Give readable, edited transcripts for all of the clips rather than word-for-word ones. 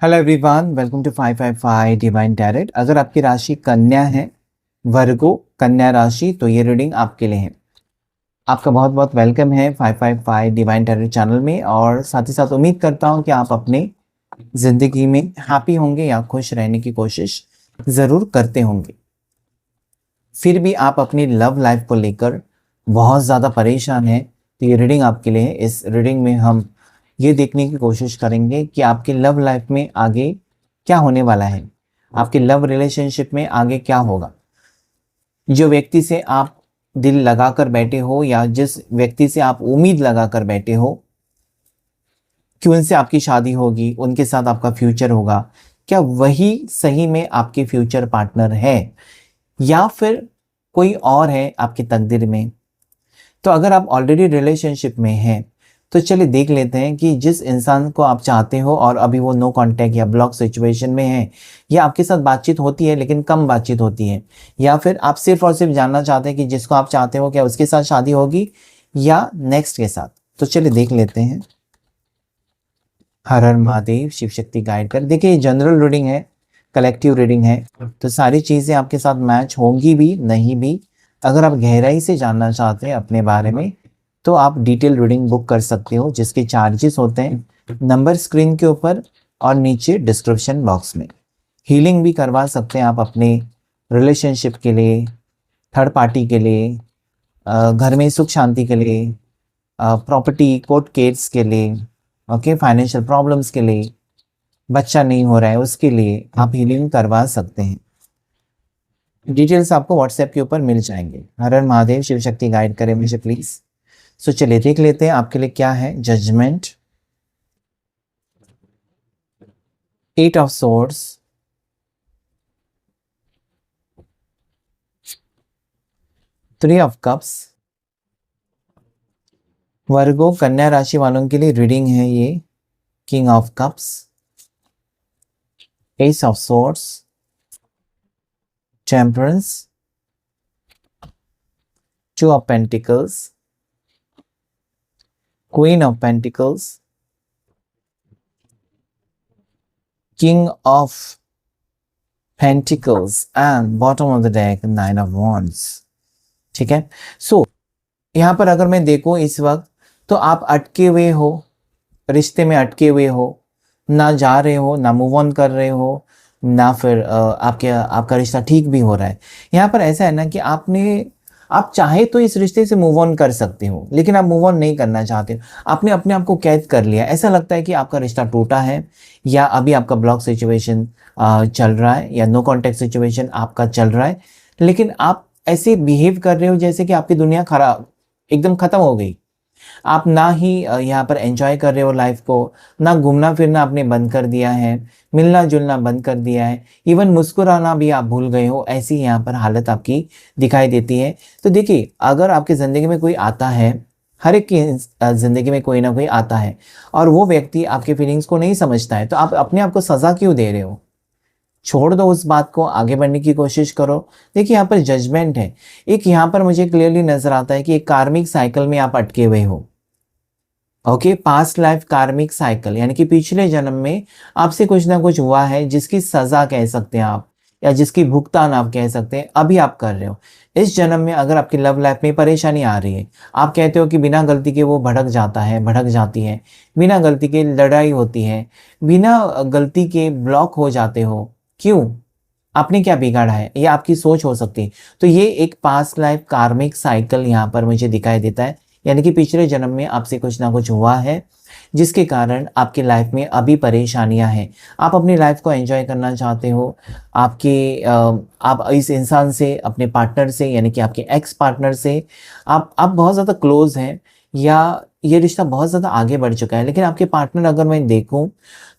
Hello everyone, welcome to 555 Divine Tarot. अगर आपकी राशि कन्या है, वर्गो कन्या राशि, तो ये रीडिंग आपके लिए है। आपका बहुत बहुत वेलकम है 555 डिवाइन टैरेट चैनल में। और साथ ही साथ उम्मीद करता हूँ कि आप अपने ज़िंदगी में हैप्पी होंगे या खुश रहने की कोशिश ज़रूर करते होंगे। फिर भी आप अपनी लव लाइफ को लेकर बहुत ज़्यादा परेशान हैं, तो ये रीडिंग आपके लिए है। इस रीडिंग में हम ये देखने की कोशिश करेंगे कि आपकी लव लाइफ में आगे क्या होने वाला है, आपके लव रिलेशनशिप में आगे क्या होगा। जो व्यक्ति से आप दिल लगा कर बैठे हो या जिस व्यक्ति से आप उम्मीद लगा कर बैठे हो कि उनसे आपकी शादी होगी, उनके साथ आपका फ्यूचर होगा, क्या वही सही में आपके फ्यूचर पार्टनर है या फिर कोई और है आपकी तकदीर में। तो अगर आप ऑलरेडी रिलेशनशिप में हैं तो चलिए देख लेते हैं कि जिस इंसान को आप चाहते हो और अभी वो नो कांटेक्ट या ब्लॉक सिचुएशन में है, या आपके साथ बातचीत होती है लेकिन कम बातचीत होती है, या फिर आप सिर्फ और सिर्फ जानना चाहते हैं कि जिसको आप चाहते हो क्या उसके साथ शादी होगी या नेक्स्ट के साथ। तो चलिए देख लेते हैं। हर हर महादेव, शिव शक्ति गाइड कर। देखिए ये जनरल रीडिंग है, कलेक्टिव रीडिंग है, तो सारी चीज़ें आपके साथ मैच होंगी भी नहीं भी। अगर आप गहराई से जानना चाहते हैं अपने बारे में तो आप डिटेल रीडिंग बुक कर सकते हो, जिसके चार्जेस होते हैं नंबर स्क्रीन के ऊपर और नीचे डिस्क्रिप्शन बॉक्स में। हीलिंग भी करवा सकते हैं आप अपने रिलेशनशिप के लिए, थर्ड पार्टी के लिए, घर में सुख शांति के लिए, प्रॉपर्टी कोर्ट केस के लिए, ओके, फाइनेंशियल प्रॉब्लम्स के लिए, बच्चा नहीं हो रहा है उसके लिए आप हीलिंग करवा सकते हैं। डिटेल्स आपको व्हाट्सएप के ऊपर मिल जाएंगे। हर हर महादेव, शिव शक्ति गाइड करें मुझे प्लीज। सो चलिए देख लेते हैं आपके लिए क्या है। Judgement, 8 of swords, 3 of cups. Virgo कन्या राशि वालों के लिए रीडिंग है ये। King of cups, ace of swords, temperance, 2 of pentacles, queen of pentacles, king of pentacles and bottom of the deck 9 of wands. ठीक है, सो यहाँ पर अगर मैं देखूं इस वक्त तो आप अटके हुए हो, रिश्ते में अटके हुए हो, ना जा रहे हो, ना मूव ऑन कर रहे हो, ना फिर आपका रिश्ता ठीक भी हो रहा है। यहाँ पर ऐसा है ना कि आप चाहे तो इस रिश्ते से मूव ऑन कर सकते हो, लेकिन आप मूव ऑन नहीं करना चाहते हो। आपने अपने आप को कैद कर लिया। ऐसा लगता है कि आपका रिश्ता टूटा है या अभी आपका ब्लॉक सिचुएशन चल रहा है या नो कॉन्टेक्ट सिचुएशन आपका चल रहा है, लेकिन आप ऐसे बिहेव कर रहे हो जैसे कि आपकी दुनिया खराब एकदम ख़त्म हो गई। आप ना ही यहाँ पर एंजॉय कर रहे हो लाइफ को, ना घूमना फिरना आपने बंद कर दिया है, मिलना जुलना बंद कर दिया है, इवन मुस्कुराना भी आप भूल गए हो। ऐसी यहाँ पर हालत आपकी दिखाई देती है। तो देखिए, अगर आपकी ज़िंदगी में कोई आता है, हर एक की ज़िंदगी में कोई ना कोई आता है और वो व्यक्ति आपके फीलिंग्स को नहीं समझता है, तो आप अपने आप को सज़ा क्यों दे रहे हो? छोड़ दो उस बात को, आगे बढ़ने की कोशिश करो। देखिए यहाँ पर जजमेंट है। एक यहाँ पर मुझे क्लियरली नजर आता है कि एक कार्मिक साइकिल में आप अटके हुए हो। ओके, पास्ट लाइफ कार्मिक साइकिल, यानी कि पिछले जन्म में आपसे कुछ ना कुछ हुआ है जिसकी सजा कह सकते हैं आप, या जिसकी भुगतान आप कह सकते हैं, अभी आप कर रहे हो। इस जन्म में अगर आपकी लव लाइफ में परेशानी आ रही है, आप कहते हो कि बिना गलती के वो भड़क जाता है, भड़क जाती है, बिना गलती के लड़ाई होती है, बिना गलती के ब्लॉक हो जाते हो, क्यों? आपने क्या बिगाड़ा है? ये आपकी सोच हो सकती है। तो ये एक पास्ट लाइफ कार्मिक साइकिल यहाँ पर मुझे दिखाई देता है, यानी कि पिछले जन्म में आपसे कुछ ना कुछ हुआ है जिसके कारण आपकी लाइफ में अभी परेशानियां हैं। आप अपनी लाइफ को एंजॉय करना चाहते हो, आप इस इंसान से, अपने पार्टनर से, यानी कि आपके एक्स पार्टनर से आप बहुत ज़्यादा क्लोज हैं, या ये रिश्ता बहुत ज़्यादा आगे बढ़ चुका है, लेकिन आपके पार्टनर अगर मैं देखूं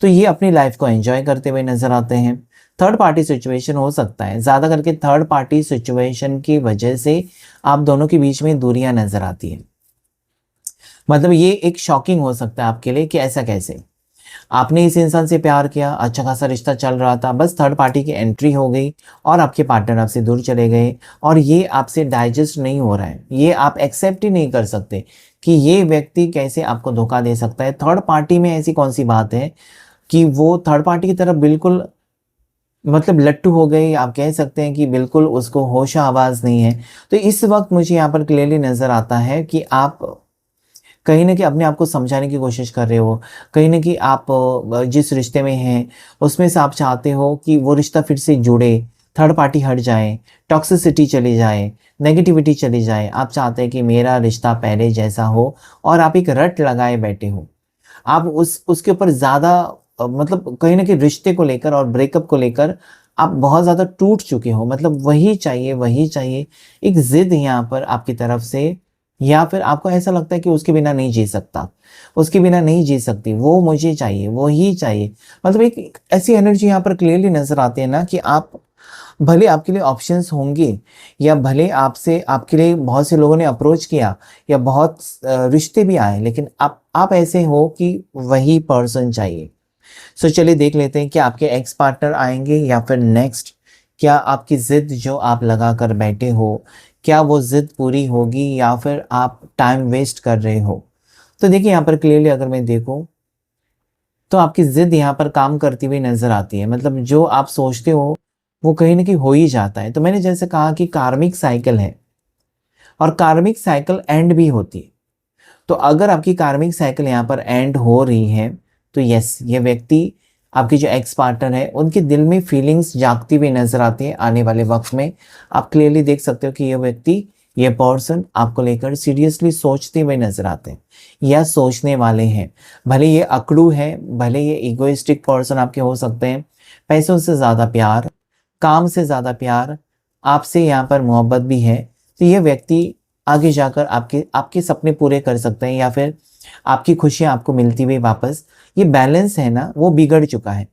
तो ये अपनी लाइफ को एंजॉय करते हुए नज़र आते हैं। थर्ड पार्टी सिचुएशन हो सकता है, ज़्यादा करके थर्ड पार्टी सिचुएशन की वजह से आप दोनों के बीच में दूरियां नज़र आती हैं। मतलब ये एक शॉकिंग हो सकता है आपके लिए कि ऐसा कैसे? आपने इस इंसान से प्यार किया, अच्छा खासा रिश्ता चल रहा था, बस थर्ड पार्टी की एंट्री हो गई और आपके पार्टनर आपसे दूर चले गए, और ये आपसे डाइजेस्ट नहीं हो रहा है, ये आप एक्सेप्ट ही नहीं कर सकते कि ये व्यक्ति कैसे आपको धोखा दे सकता है। थर्ड पार्टी में ऐसी कौन सी बात है? कि वो थर्ड पार्टी की तरफ बिल्कुल मतलब लट्टू हो गए, आप कह सकते हैं कि बिल्कुल उसको होश आवाज़ नहीं है। तो इस वक़्त मुझे यहाँ पर क्लियरली नज़र आता है कि आप कहीं न कहीं अपने आप को समझाने की कोशिश कर रहे हो। कहीं न कहीं आप जिस रिश्ते में हैं, उसमें से आप चाहते हो कि वो रिश्ता फिर से जुड़े, थर्ड पार्टी हट जाए, टॉक्सिसिटी चली जाए, नेगेटिविटी चली जाए। आप चाहते हैं कि मेरा रिश्ता पहले जैसा हो और आप एक रट लगाए बैठे हो। आप उस उसके ऊपर ज़्यादा मतलब कहीं न कहीं रिश्ते को लेकर और ब्रेकअप को लेकर आप बहुत ज़्यादा टूट चुके हो। मतलब वही चाहिए, एक ज़िद यहाँ पर आपकी तरफ से, या फिर आपको ऐसा लगता है कि उसके बिना नहीं जी सकता, उसके बिना नहीं जी सकती, वो मुझे चाहिए, वो ही चाहिए। मतलब एक ऐसी एनर्जी यहाँ पर क्लियरली नज़र आती है ना कि आप भले आपके लिए ऑप्शंस होंगे, या भले आपसे आपके लिए बहुत से लोगों ने अप्रोच किया, या बहुत रिश्ते भी आए, लेकिन आप ऐसे हो कि वही पर्सन चाहिए। सो चलिए देख लेते हैं कि आपके एक्स पार्टनर आएँगे या फिर नेक्स्ट, क्या आपकी ज़िद जो आप लगा कर बैठे हो, क्या वो ज़िद पूरी होगी या फिर आप टाइम वेस्ट कर रहे हो? तो देखिए यहाँ पर क्लियरली अगर मैं देखूँ, तो आपकी ज़िद यहाँ पर काम करती हुई नज़र आती है। मतलब जो आप सोचते हो, वो कहीं न कहीं हो ही जाता है। तो मैंने जैसे कहा कि कार्मिक साइकिल है, और कार्मिक साइकिल एंड भी होती है। तो अगर आपकी कार्मिक साइकिल यहाँ पर एंड हो रही है, तो यस, ये व्यक्ति आपकी जो एक्स पार्टनर है, उनके दिल में फीलिंग्स जागती हुई नज़र आती है आने वाले वक़्त में। आप क्लियरली देख सकते हो कि ये व्यक्ति, ये पर्सन आपको लेकर सीरियसली सोचते हुए नज़र आते हैं या सोचने वाले हैं। भले ये अकड़ू है, भले ये इगोइस्टिक पर्सन आपके हो सकते हैं, पैसों से ज़्यादा प्यार, काम से ज़्यादा प्यार, आपसे यहाँ पर मोहब्बत भी है। तो ये व्यक्ति आगे जाकर आपके आपके सपने पूरे कर सकते हैं, या फिर आपकी खुशियाँ आपको मिलती हुई वापस, ये बैलेंस है ना, वो बिगड़ चुका है।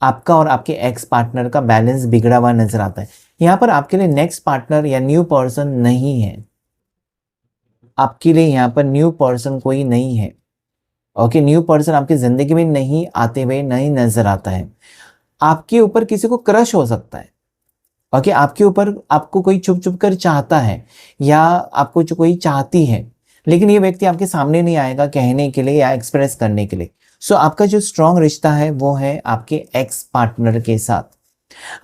आपका और आपके एक्स पार्टनर का बैलेंस बिगड़ा हुआ नज़र आता है। यहाँ पर आपके लिए नेक्स्ट पार्टनर या न्यू पर्सन नहीं है। आपके लिए यहाँ पर न्यू पर्सन कोई नहीं है। ओके, न्यू पर्सन आपकी ज़िंदगी में नहीं आते हुए नहीं नज़र आता है। आपके ऊपर किसी को क्रश हो सकता है। ओके, आपके ऊपर आपको कोई छुप-छुप कर चाहता है, या आपको जो कोई चाहती है, लेकिन ये व्यक्ति आपके सामने नहीं आएगा कहने के लिए या एक्सप्रेस करने के लिए। सो आपका जो स्ट्रॉन्ग रिश्ता है वो है आपके एक्स पार्टनर के साथ।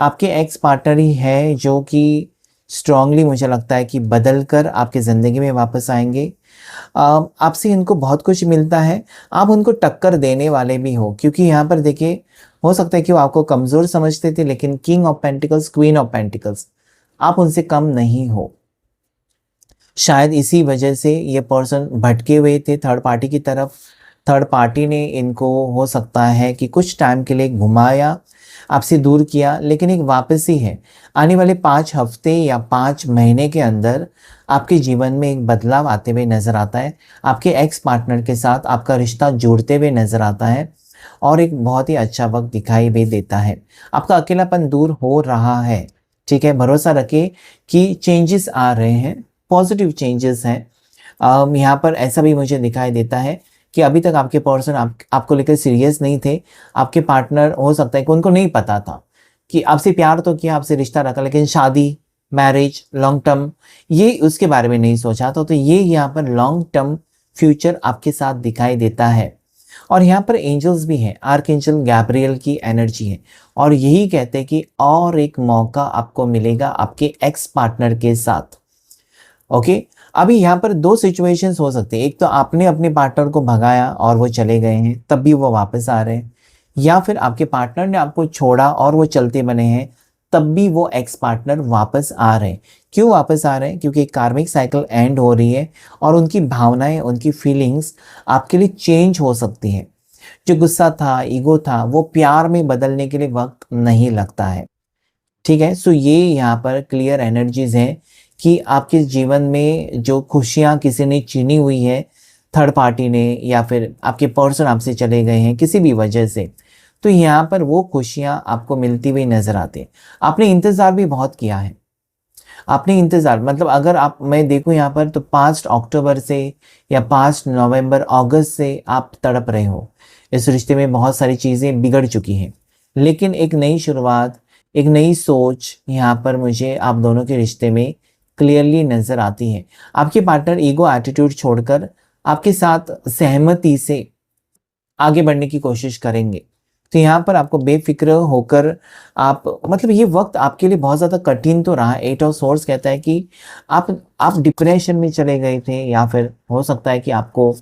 आपके एक्स पार्टनर ही है जो कि स्ट्रॉन्गली मुझे लगता है कि बदल कर आपकी ज़िंदगी में वापस आएँगे। आपसे इनको बहुत कुछ मिलता है, आप उनको टक्कर देने वाले भी हो, क्योंकि यहाँ पर देखिए, हो सकता है कि वो आपको कमज़ोर समझते थे, लेकिन king of pentacles, queen of pentacles, आप उनसे कम नहीं हो। शायद इसी वजह से ये पर्सन भटके हुए थे थर्ड पार्टी की तरफ। थर्ड पार्टी ने इनको हो सकता है कि कुछ टाइम के लिए घुमाया, आपसे दूर किया, लेकिन एक वापसी है। आने वाले 5 हफ्ते या 5 महीने के अंदर आपके जीवन में एक बदलाव आते हुए नज़र आता है। आपके एक्स पार्टनर के साथ आपका रिश्ता जुड़ते हुए नज़र आता है, और एक बहुत ही अच्छा वक़्त दिखाई भी देता है। आपका अकेलापन दूर हो रहा है, ठीक है? भरोसा रखिए कि चेंजेस आ रहे हैं, पॉज़िटिव चेंजेस हैं। यहाँ पर ऐसा भी मुझे दिखाई देता है कि अभी तक आपके पर्सन आपको लेकर सीरियस नहीं थे। आपके पार्टनर हो सकता है कि उनको नहीं पता था कि आपसे प्यार तो किया, आपसे रिश्ता रखा, लेकिन शादी, मैरिज, लॉन्ग टर्म, ये उसके बारे में नहीं सोचा था। तो ये यहाँ पर लॉन्ग टर्म फ्यूचर आपके साथ दिखाई देता है। और यहाँ पर एंजल्स भी हैं, आर्कएंजल गैब्रियल की एनर्जी है, और यही कहते हैं कि और एक मौका आपको मिलेगा आपके एक्स पार्टनर के साथ। ओके, अभी यहाँ पर 2 सिचुएशंस हो सकती है। एक तो आपने अपने पार्टनर को भगाया और वो चले गए हैं, तब भी वो वापस आ रहे हैं, या फिर आपके पार्टनर ने आपको छोड़ा और वो चलते बने हैं, तब भी वो एक्स पार्टनर वापस आ रहे हैं। क्यों वापस आ रहे हैं? क्योंकि कार्मिक साइकिल एंड हो रही है, और उनकी भावनाएं, उनकी फीलिंग्स आपके लिए चेंज हो सकती हैं। जो गुस्सा था, ईगो था, वो प्यार में बदलने के लिए वक्त नहीं लगता है। ठीक है? सो ये यहाँ पर क्लियर एनर्जीज़ हैं कि आपके जीवन में जो खुशियाँ किसी ने छीनी हुई है, थर्ड पार्टी ने, या फिर आपके पर्सन आपसे चले गए हैं किसी भी वजह से, तो यहाँ पर वो खुशियाँ आपको मिलती हुई नज़र आती हैं। आपने इंतज़ार भी बहुत किया है। आपने इंतज़ार, मतलब अगर आप मैं देखूँ यहाँ पर, तो पास्ट अक्टूबर से या पास्ट नवंबर, अगस्त से आप तड़प रहे हो। इस रिश्ते में बहुत सारी चीज़ें बिगड़ चुकी हैं। लेकिन एक नई शुरुआत, एक नई सोच यहाँ पर मुझे आप दोनों के रिश्ते में क्लियरली नज़र आती है। आपके पार्टनर ईगो एटीट्यूड छोड़कर आपके साथ सहमति से आगे बढ़ने की कोशिश करेंगे। तो यहाँ पर आपको बेफिक्र होकर आप मतलब ये वक्त आपके लिए बहुत ज़्यादा कठिन तो रहा। 8 ऑफ सोर्स कहता है कि आप डिप्रेशन में चले गए थे, या फिर हो सकता है कि आपको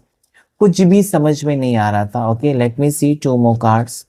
कुछ भी समझ में नहीं आ रहा था। ओके, लेट मी सी 2 मोर कार्ड्स।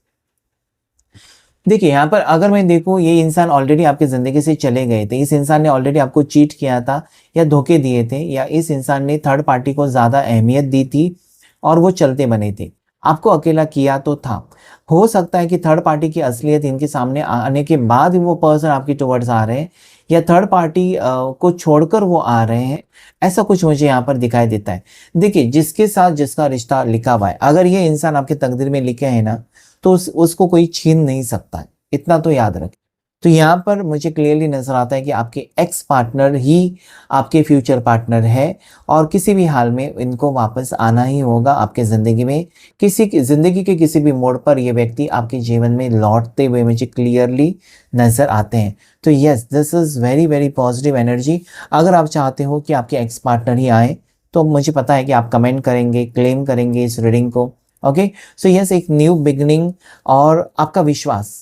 देखिए यहाँ पर अगर मैं देखूँ, ये इंसान ऑलरेडी आपकी ज़िंदगी से चले गए थे, इस इंसान ने ऑलरेडी आपको चीट किया था या धोखे दिए थे, या इस इंसान ने थर्ड पार्टी को ज़्यादा अहमियत दी थी और वो चलते बने थे। आपको अकेला किया तो था। हो सकता है कि थर्ड पार्टी की असलियत इनके सामने आने के बाद वो पर्सन आपकी टुवर्ड्स आ रहे हैं, या थर्ड पार्टी को छोड़कर वो आ रहे हैं, ऐसा कुछ मुझे यहाँ पर दिखाई देता है। देखिए, जिसके साथ जिसका रिश्ता लिखा हुआ है, अगर ये इंसान आपके तकदीर में लिखे है ना, तो उसको कोई छीन नहीं सकता है, इतना तो याद रखें। तो यहाँ पर मुझे क्लियरली नज़र आता है कि आपके एक्स पार्टनर ही आपके फ्यूचर पार्टनर है, और किसी भी हाल में इनको वापस आना ही होगा आपके ज़िंदगी में। ज़िंदगी के किसी भी मोड़ पर ये व्यक्ति आपके जीवन में लौटते हुए मुझे क्लियरली नज़र आते हैं। तो yes, this is very very positive energy. अगर आप चाहते हो कि आपके एक्स पार्टनर ही आए, तो मुझे पता है कि आप कमेंट करेंगे, क्लेम करेंगे इस रीडिंग को। ओके, सो यस, एक न्यू बिगनिंग और आपका विश्वास,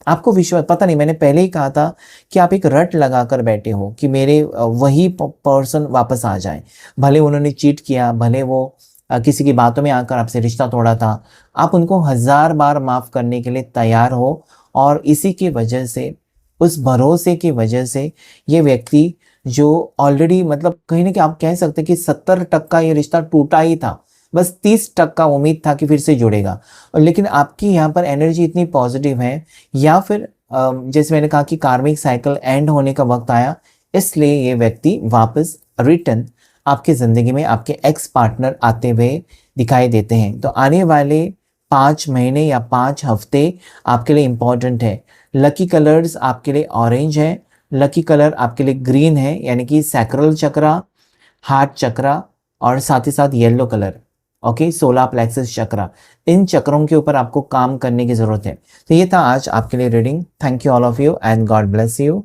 आपको विश्वास, पता नहीं, मैंने पहले ही कहा था कि आप एक रट लगाकर बैठे हो कि मेरे वही पर्सन वापस आ जाए। भले उन्होंने चीट किया, भले वो किसी की बातों में आकर आपसे रिश्ता तोड़ा था, आप उनको 1000 बार माफ़ करने के लिए तैयार हो। और इसी की वजह से, उस भरोसे की वजह से, ये व्यक्ति जो ऑलरेडी मतलब कहीं ना कहीं आप कह सकते हैं कि 70% ये रिश्ता टूटा ही था, बस 30% उम्मीद था कि फिर से जुड़ेगा। और लेकिन आपकी यहाँ पर एनर्जी इतनी पॉजिटिव है, या फिर जैसे मैंने कहा कि कार्मिक साइकिल एंड होने का वक्त आया, इसलिए ये व्यक्ति वापस रिटर्न आपकी ज़िंदगी में आपके एक्स पार्टनर आते हुए दिखाई देते हैं। तो आने वाले 5 महीने या 5 हफ्ते आपके लिए इम्पॉर्टेंट है। लकी कलर्स आपके लिए ऑरेंज है, लकी कलर आपके लिए ग्रीन है, यानी कि सैक्रल चक्रा, हार्ट चक्रा, और साथ ही साथ yellow colour. Okay, solar plexus chakra, इन चक्रों के ऊपर आपको काम करने की ज़रूरत है। तो ये था आज आपके लिए reading. Thank you all of you and God bless you.